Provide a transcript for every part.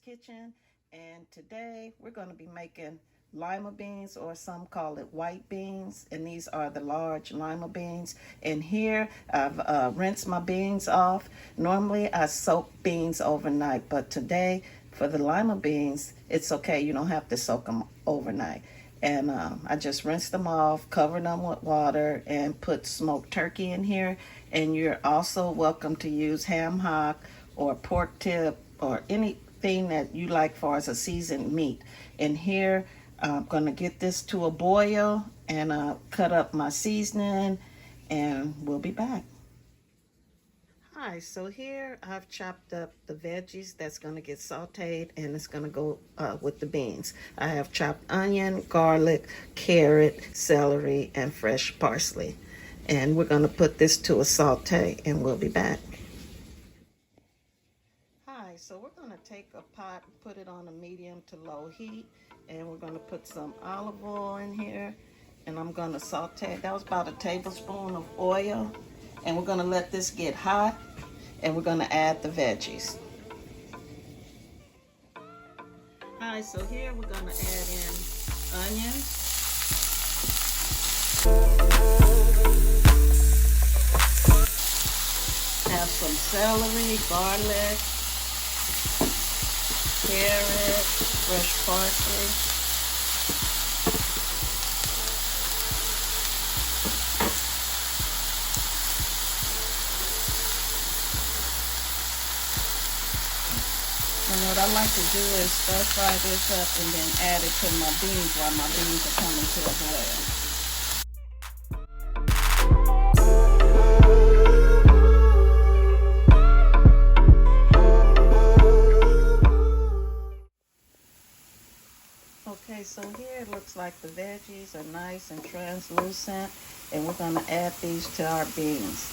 Kitchen, and today we're going to be making lima beans, or some call it white beans, and these are the large lima beans. And here I've rinsed my beans off. Normally I soak beans overnight, but today for the lima beans it's okay, you don't have to soak them overnight. And I just rinsed them off, covered them with water, and put smoked turkey in here. And you're also welcome to use ham hock or pork tip or anything that you like for as a seasoned meat. And here I'm going to get this to a boil and cut up my seasoning, and we'll be back. Hi, so here I've chopped up the veggies that's going to get sauteed, and it's going to go with the beans. I have chopped onion, garlic, carrot, celery, and fresh parsley. And we're going to put this to a saute, and we'll be back. Hi, so we're going to take a pot, put it on a medium to low heat, and we're going to put some olive oil in here, and I'm going to saute. That was about a tablespoon of oil, and we're going to let this get hot, and we're going to add the veggies. Alright, so here we're going to add in onions, have some celery, garlic, carrot, fresh parsley. And what I like to do is stir fry this up and then add it to my beans while my beans are coming to a boil. Okay, so here it looks like the veggies are nice and translucent, and we're going to add these to our beans.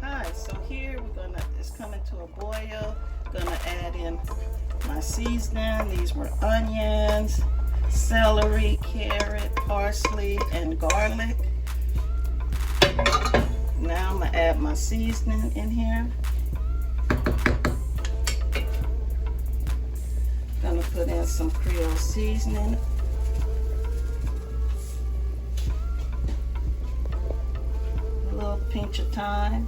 Alright, so here it's coming to a boil. Gonna add in my seasoning. These were onions, celery, carrot, parsley, and garlic. Now I'm gonna add my seasoning in here. Gonna put in some Creole seasoning. A little pinch of thyme.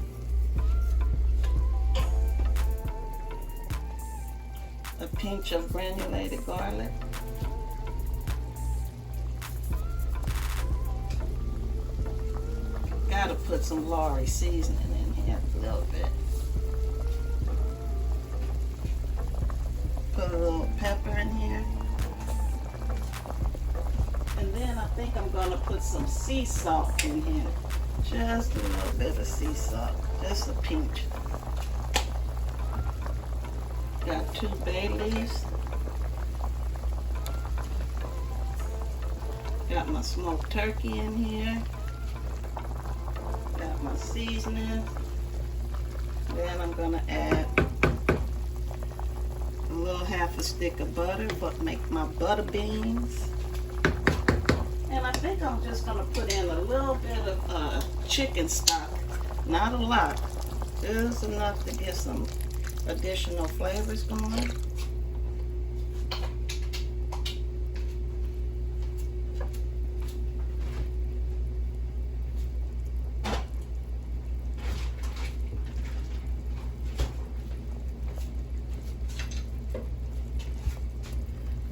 A pinch of granulated garlic. Gotta put some Lorry seasoning in here a little bit. Put a little pepper in here. And then I think I'm gonna put some sea salt in here. Just a little bit of sea salt, just a pinch. Got 2 bay leaves. Got my smoked turkey in here. Got my seasoning. Then I'm gonna add a little half a stick of butter, but make my butter beans. And I think I'm just gonna put in a little bit of chicken stock. Not a lot, just enough to get some additional flavors going.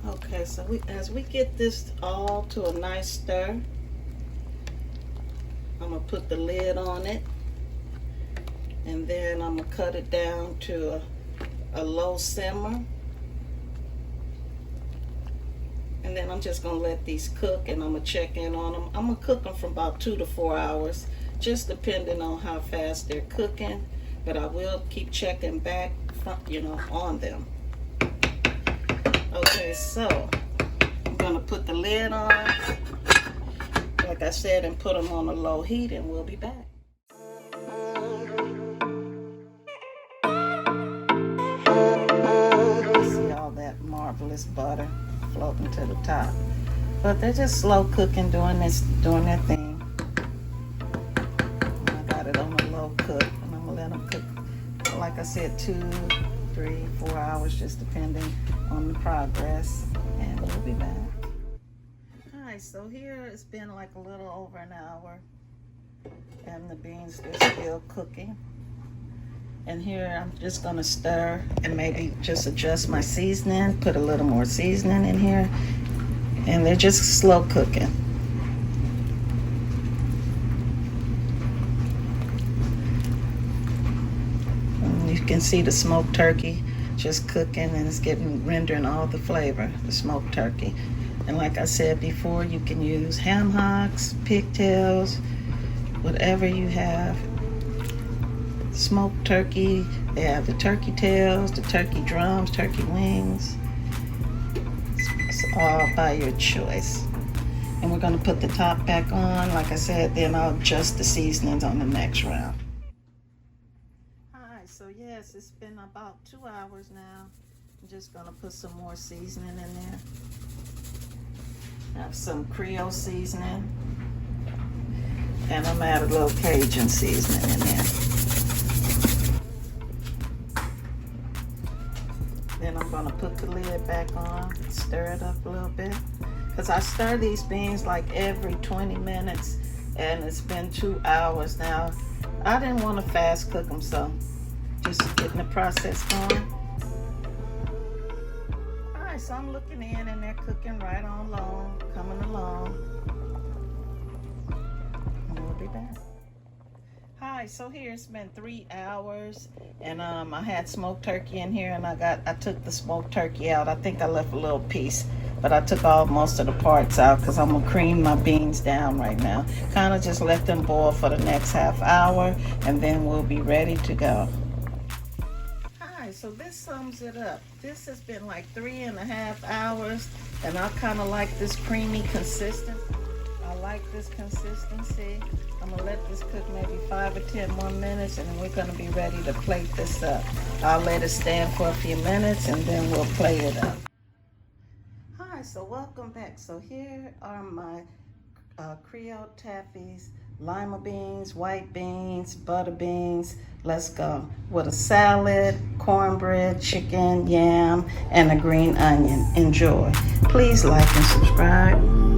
Okay, so as we get this all to a nice stir, I'm gonna put the lid on it. And then I'm going to cut it down to a low simmer. And then I'm just going to let these cook, and I'm going to check in on them. I'm going to cook them for about 2 to 4 hours, just depending on how fast they're cooking. But I will keep checking back, on them. Okay, so I'm going to put the lid on, like I said, and put them on a low heat, and we'll be back. Marvelous butter floating to the top, but they're just slow cooking, doing their thing. I got it on a low cook, and I'm gonna let them cook, like I said, 2 3, 4 hours, just depending on the progress. And we'll be back. All right, so here it's been like a little over an hour, and the beans are still cooking. And here I'm just gonna stir and maybe just adjust my seasoning, put a little more seasoning in here, and they're just slow cooking. And you can see the smoked turkey just cooking, and it's rendering all the flavor, the smoked turkey. And like I said before, you can use ham hocks, pigtails, whatever you have. Smoked turkey, they have the turkey tails, the turkey drums, turkey wings. It's all by your choice. And we're gonna put the top back on. Like I said, then I'll adjust the seasonings on the next round. All right, so yes, it's been about 2 hours now. I'm just gonna put some more seasoning in there. I have some Creole seasoning. And I'm add a little Cajun seasoning in there. Then I'm gonna put the lid back on, stir it up a little bit. Because I stir these beans like every 20 minutes, and it's been 2 hours now. I didn't want to fast cook them, so just getting the process going. All right, so I'm looking in, and they're cooking right on long, coming along. And we'll be back. Hi, so here it's been 3 hours, and I had smoked turkey in here, and I took the smoked turkey out. I think I left a little piece, but I took most of the parts out because I'm gonna cream my beans down right now. Kind of just let them boil for the next half hour, and then we'll be ready to go. Hi, so this sums it up. This has been like 3.5 hours, and I kind of like this creamy consistency. I like this consistency. I'm gonna let this cook maybe 5 or 10 more minutes, and then we're gonna be ready to plate this up. I'll let it stand for a few minutes, and then we'll plate it up. Hi, so welcome back. So here are my Creole Taffy's lima beans, white beans, butter beans. Let's go. With a salad, cornbread, chicken, yam, and a green onion. Enjoy. Please like and subscribe.